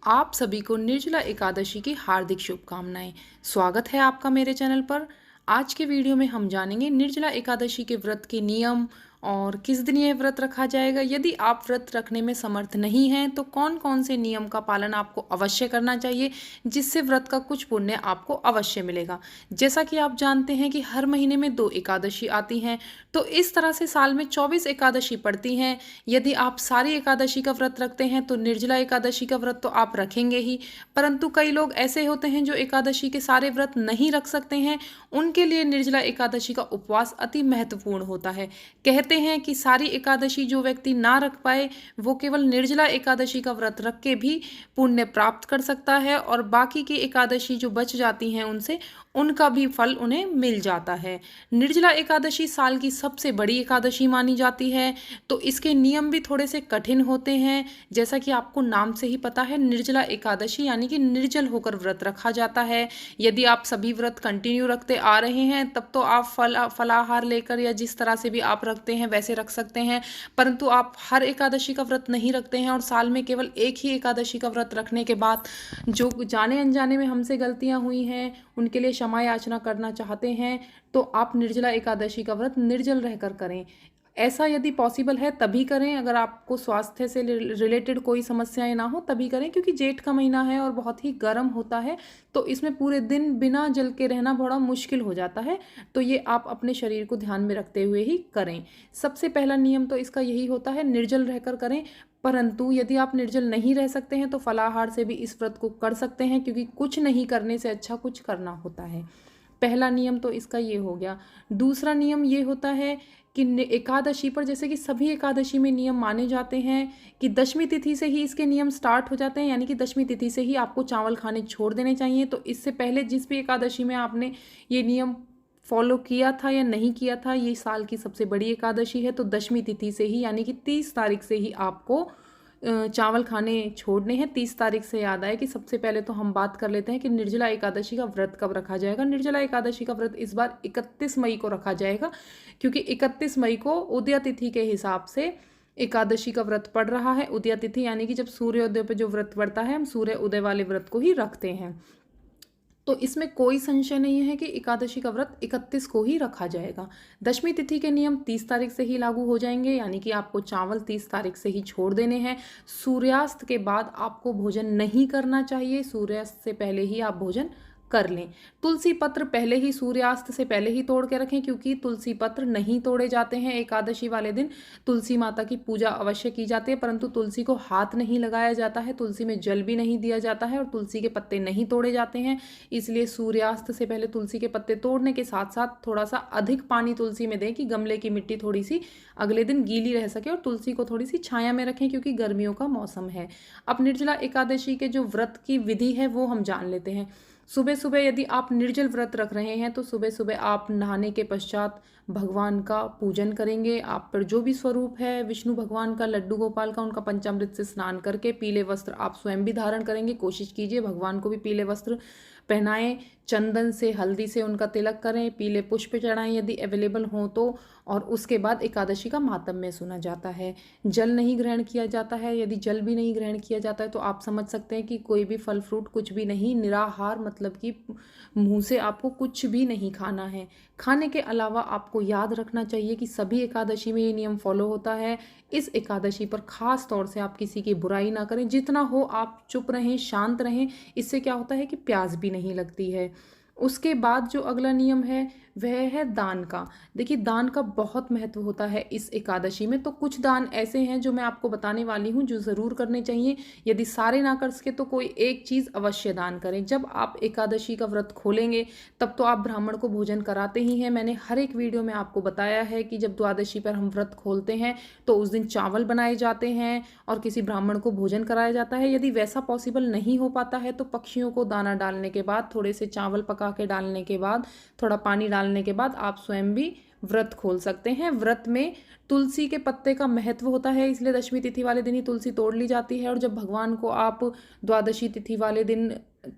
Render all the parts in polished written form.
आप सभी को निर्जला एकादशी की हार्दिक शुभकामनाएं। स्वागत है आपका मेरे चैनल पर। आज के वीडियो में हम जानेंगे निर्जला एकादशी के व्रत के नियम और किस दिन यह व्रत रखा जाएगा। यदि आप व्रत रखने में समर्थ नहीं हैं तो कौन कौन से नियम का पालन आपको अवश्य करना चाहिए, जिससे व्रत का कुछ पुण्य आपको अवश्य मिलेगा। जैसा कि आप जानते हैं कि हर महीने में 2 एकादशी आती हैं, तो इस तरह से साल में 24 एकादशी पड़ती हैं। यदि आप सारी एकादशी का व्रत रखते हैं तो निर्जला एकादशी का व्रत तो आप रखेंगे ही, परंतु कई लोग ऐसे होते हैं जो एकादशी के सारे व्रत नहीं रख सकते हैं। उनके लिए निर्जला एकादशी का उपवास अति महत्वपूर्ण होता है। कहते हैं कि सारी एकादशी जो व्यक्ति ना रख पाए वो केवल निर्जला एकादशी का व्रत रख के भी पुण्य प्राप्त कर सकता है, और बाकी की एकादशी जो बच जाती हैं उनका भी फल उन्हें मिल जाता है। निर्जला एकादशी साल की सबसे बड़ी एकादशी मानी जाती है, तो इसके नियम भी थोड़े से कठिन होते हैं। जैसा कि आपको नाम से ही पता है, निर्जला एकादशी यानी कि निर्जल होकर व्रत रखा जाता है। यदि आप सभी व्रत कंटिन्यू रखते आ रहे हैं तब तो आप फलाहार लेकर या जिस तरह से भी आप रखते हैं वैसे रख सकते हैं, परंतु आप हर एकादशी का व्रत नहीं रखते हैं और साल में केवल एक ही एकादशी का व्रत रखने के बाद जो जाने अनजाने में हमसे गलतियां हुई हैं उनके लिए क्षमा याचना करना चाहते हैं, तो आप निर्जला एकादशी का व्रत निर्जल रहकर करें। ऐसा यदि पॉसिबल है तभी करें, अगर आपको स्वास्थ्य से रिलेटेड कोई समस्याएं ना हो तभी करें, क्योंकि जेठ का महीना है और बहुत ही गर्म होता है, तो इसमें पूरे दिन बिना जल के रहना बड़ा मुश्किल हो जाता है। तो ये आप अपने शरीर को ध्यान में रखते हुए ही करें। सबसे पहला नियम तो इसका यही होता है, निर्जल रहकर करें। परंतु यदि आप निर्जल नहीं रह सकते हैं तो फलाहार से भी इस व्रत को कर सकते हैं, क्योंकि कुछ नहीं करने से अच्छा कुछ करना होता है। पहला नियम तो इसका ये हो गया। दूसरा नियम ये होता है कि एकादशी पर, जैसे कि सभी एकादशी में नियम माने जाते हैं कि दशमी तिथि से ही इसके नियम स्टार्ट हो जाते हैं, यानी कि दशमी तिथि से ही आपको चावल खाने छोड़ देने चाहिए। तो इससे पहले जिस भी एकादशी में आपने ये नियम फॉलो किया था या नहीं किया था, ये साल की सबसे बड़ी एकादशी है, तो दशमी तिथि से ही यानी कि 30 तारीख से ही आपको चावल खाने छोड़ने हैं। 30 तारीख से याद आए कि सबसे पहले तो हम बात कर लेते हैं कि निर्जला एकादशी का व्रत कब रखा जाएगा। निर्जला एकादशी का व्रत इस बार 31 मई को रखा जाएगा, क्योंकि 31 मई को उदया तिथि के हिसाब से एकादशी का व्रत पड़ रहा है। उदया तिथि यानी कि जब सूर्योदय पर जो व्रत पड़ता है, हम सूर्य उदय वाले व्रत को ही रखते हैं। तो इसमें कोई संशय नहीं है कि एकादशी का व्रत 31 को ही रखा जाएगा। दशमी तिथि के नियम 30 तारीख से ही लागू हो जाएंगे, यानी कि आपको चावल 30 तारीख से ही छोड़ देने हैं। सूर्यास्त के बाद आपको भोजन नहीं करना चाहिए, सूर्यास्त से पहले ही आप भोजन कर लें। तुलसी पत्र पहले ही सूर्यास्त से पहले ही तोड़ के रखें, क्योंकि तुलसी पत्र नहीं तोड़े जाते हैं एकादशी वाले दिन। तुलसी माता की पूजा अवश्य की जाती है, परंतु तुलसी को हाथ नहीं लगाया जाता है, तुलसी में जल भी नहीं दिया जाता है और तुलसी के पत्ते नहीं तोड़े जाते हैं। इसलिए सूर्यास्त से पहले तुलसी के पत्ते तोड़ने के साथ साथ थोड़ा सा अधिक पानी तुलसी में दें कि गमले की मिट्टी थोड़ी सी अगले दिन गीली रह सके, और तुलसी को थोड़ी सी छाया में रखें क्योंकि गर्मियों का मौसम है। अब निर्जला एकादशी के जो व्रत की विधि है वो हम जान लेते हैं। सुबह सुबह यदि आप निर्जल व्रत रख रहे हैं तो सुबह सुबह आप नहाने के पश्चात भगवान का पूजन करेंगे। आप पर जो भी स्वरूप है विष्णु भगवान का, लड्डू गोपाल का, उनका पंचामृत से स्नान करके पीले वस्त्र आप स्वयं भी धारण करेंगे। कोशिश कीजिए भगवान को भी पीले वस्त्र पहनाएं। चंदन से, हल्दी से उनका तिलक करें, पीले पुष्प चढ़ाएं यदि अवेलेबल हो तो। और उसके बाद एकादशी का मातम्य सुना जाता है। जल नहीं ग्रहण किया जाता है। यदि जल भी नहीं ग्रहण किया जाता है तो आप समझ सकते हैं कि कोई भी फल फ्रूट कुछ भी नहीं, निराहार, मतलब कि मुंह से आपको कुछ भी नहीं खाना है। खाने के अलावा आपको याद रखना चाहिए कि सभी एकादशी में ये नियम फॉलो होता है। इस एकादशी पर खास तौर से आप किसी की बुराई ना करें, जितना हो आप चुप रहें, शांत रहें। इससे क्या होता है कि प्यास भी नहीं लगती है। उसके बाद जो अगला नियम है वह है दान का। देखिए, दान का बहुत महत्व होता है इस एकादशी में। तो कुछ दान ऐसे हैं जो मैं आपको बताने वाली हूँ जो ज़रूर करने चाहिए। यदि सारे ना कर सके तो कोई एक चीज़ अवश्य दान करें। जब आप एकादशी का व्रत खोलेंगे तब तो आप ब्राह्मण को भोजन कराते ही हैं। मैंने हर एक वीडियो में आपको बताया है कि जब द्वादशी पर हम व्रत खोलते हैं तो उस दिन चावल बनाए जाते हैं और किसी ब्राह्मण को भोजन कराया जाता है। यदि वैसा पॉसिबल नहीं हो पाता है तो पक्षियों को दाना डालने के बाद, थोड़े से चावल पका के डालने के बाद, थोड़ा पानी डालने के बाद आप स्वयं भी व्रत खोल सकते हैं। व्रत में तुलसी के पत्ते का महत्व होता है, इसलिए दशमी तिथि वाले दिन ही तुलसी तोड़ ली जाती है। और जब भगवान को आप द्वादशी तिथि वाले दिन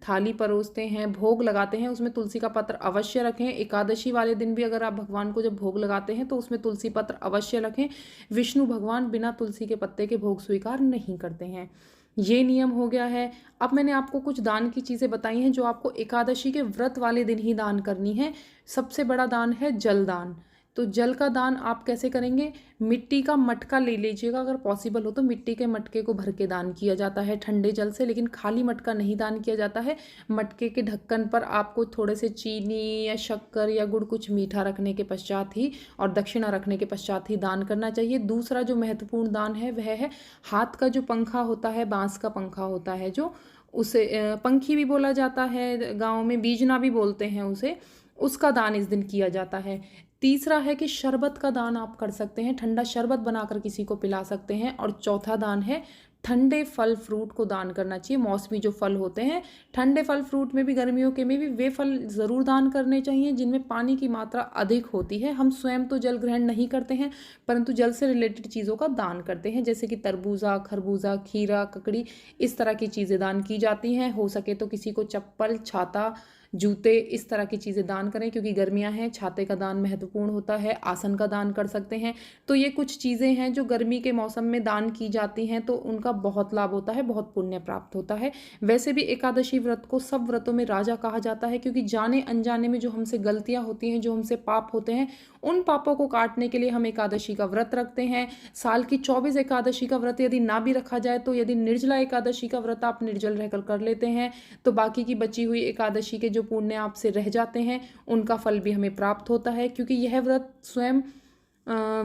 थाली परोसते हैं, भोग लगाते हैं, उसमें तुलसी का पत्र अवश्य रखें। एकादशी वाले दिन भी अगर आप भगवान को जब भोग लगाते हैं तो उसमें तुलसी पत्र अवश्य रखें। विष्णु भगवान बिना तुलसी के पत्ते के भोग स्वीकार नहीं करते हैं। ये नियम हो गया है। अब मैंने आपको कुछ दान की चीज़ें बताई हैं जो आपको एकादशी के व्रत वाले दिन ही दान करनी है। सबसे बड़ा दान है जल दान। तो जल का दान आप कैसे करेंगे? मिट्टी का मटका ले लीजिएगा, अगर पॉसिबल हो तो मिट्टी के मटके को भर के दान किया जाता है ठंडे जल से, लेकिन खाली मटका नहीं दान किया जाता है। मटके के ढक्कन पर आपको थोड़े से चीनी या शक्कर या गुड़ कुछ मीठा रखने के पश्चात ही और दक्षिणा रखने के पश्चात ही दान करना चाहिए। दूसरा जो महत्वपूर्ण दान है वह है हाथ का जो पंखा होता है, बांस का पंखा होता है जो, उसे पंखी भी बोला जाता है, गाँव में बीजना भी बोलते हैं उसे, उसका दान इस दिन किया जाता है। तीसरा है कि शरबत का दान आप कर सकते हैं, ठंडा शरबत बनाकर किसी को पिला सकते हैं। और चौथा दान है ठंडे फल फ्रूट को दान करना चाहिए। मौसमी जो फल होते हैं, ठंडे फल फ्रूट में भी, गर्मियों के में भी, वे फल ज़रूर दान करने चाहिए जिनमें पानी की मात्रा अधिक होती है। हम स्वयं तो जल ग्रहण नहीं करते हैं, परंतु जल से रिलेटेड चीज़ों का दान करते हैं, जैसे कि तरबूजा, खरबूजा, खीरा, ककड़ी, इस तरह की चीज़ें दान की जाती हैं। हो सके तो किसी को चप्पल, छाता, जूते, इस तरह की चीज़ें दान करें, क्योंकि गर्मियां हैं, छाते का दान महत्वपूर्ण होता है। आसन का दान कर सकते हैं। तो ये कुछ चीज़ें हैं जो गर्मी के मौसम में दान की जाती हैं, तो उनका बहुत लाभ होता है, बहुत पुण्य प्राप्त होता है। वैसे भी एकादशी व्रत को सब व्रतों में राजा कहा जाता है, क्योंकि जाने अनजाने में जो हमसे गलतियां होती हैं, जो हमसे पाप होते हैं, उन पापों को काटने के लिए हम एकादशी का व्रत रखते हैं। साल की 24 एकादशी का व्रत यदि ना भी रखा जाए तो यदि निर्जला एकादशी का व्रत आप निर्जल रहकर कर लेते हैं तो बाकी की बची हुई एकादशी के जो पुण्य आपसे रह जाते हैं उनका फल भी हमें प्राप्त होता है। क्योंकि यह व्रत स्वयं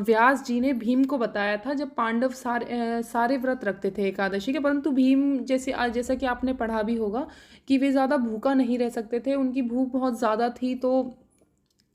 व्यास जी ने भीम को बताया था, जब पांडव सारे व्रत रखते थे एकादशी के, परंतु भीम जैसा कि आपने पढ़ा भी होगा कि वे ज़्यादा भूखा नहीं रह सकते थे, उनकी भूख बहुत ज़्यादा थी, तो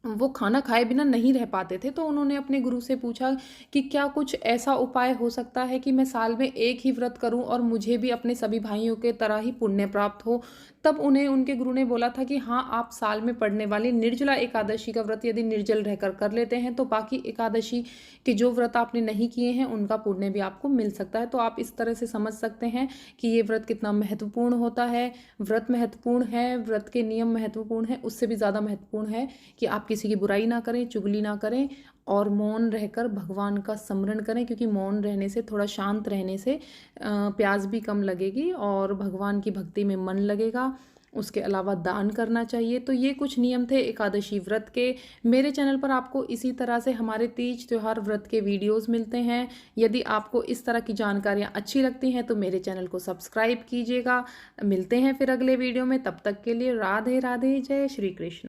वो खाना खाए बिना नहीं रह पाते थे। तो उन्होंने अपने गुरु से पूछा कि क्या कुछ ऐसा उपाय हो सकता है कि मैं साल में एक ही व्रत करूं और मुझे भी अपने सभी भाइयों के तरह ही पुण्य प्राप्त हो। तब उन्हें उनके गुरु ने बोला था कि हाँ, आप साल में पड़ने वाली निर्जला एकादशी का व्रत यदि निर्जल रहकर कर लेते हैं तो बाकी एकादशी के जो व्रत आपने नहीं किए हैं उनका पुण्य भी आपको मिल सकता है। तो आप इस तरह से समझ सकते हैं कि ये व्रत कितना महत्वपूर्ण होता है। व्रत महत्वपूर्ण है, व्रत के नियम महत्वपूर्ण है, उससे भी ज़्यादा महत्वपूर्ण है कि आप किसी की बुराई ना करें, चुगली ना करें और मौन रहकर भगवान का स्मरण करें। क्योंकि मौन रहने से, थोड़ा शांत रहने से प्यास भी कम लगेगी और भगवान की भक्ति में मन लगेगा। उसके अलावा दान करना चाहिए। तो ये कुछ नियम थे एकादशी व्रत के। मेरे चैनल पर आपको इसी तरह से हमारे तीज त्योहार व्रत के वीडियोस मिलते हैं। यदि आपको इस तरह की जानकारियाँ अच्छी लगती हैं तो मेरे चैनल को सब्सक्राइब कीजिएगा। मिलते हैं फिर अगले वीडियो में, तब तक के लिए राधे राधे, जय श्री कृष्ण।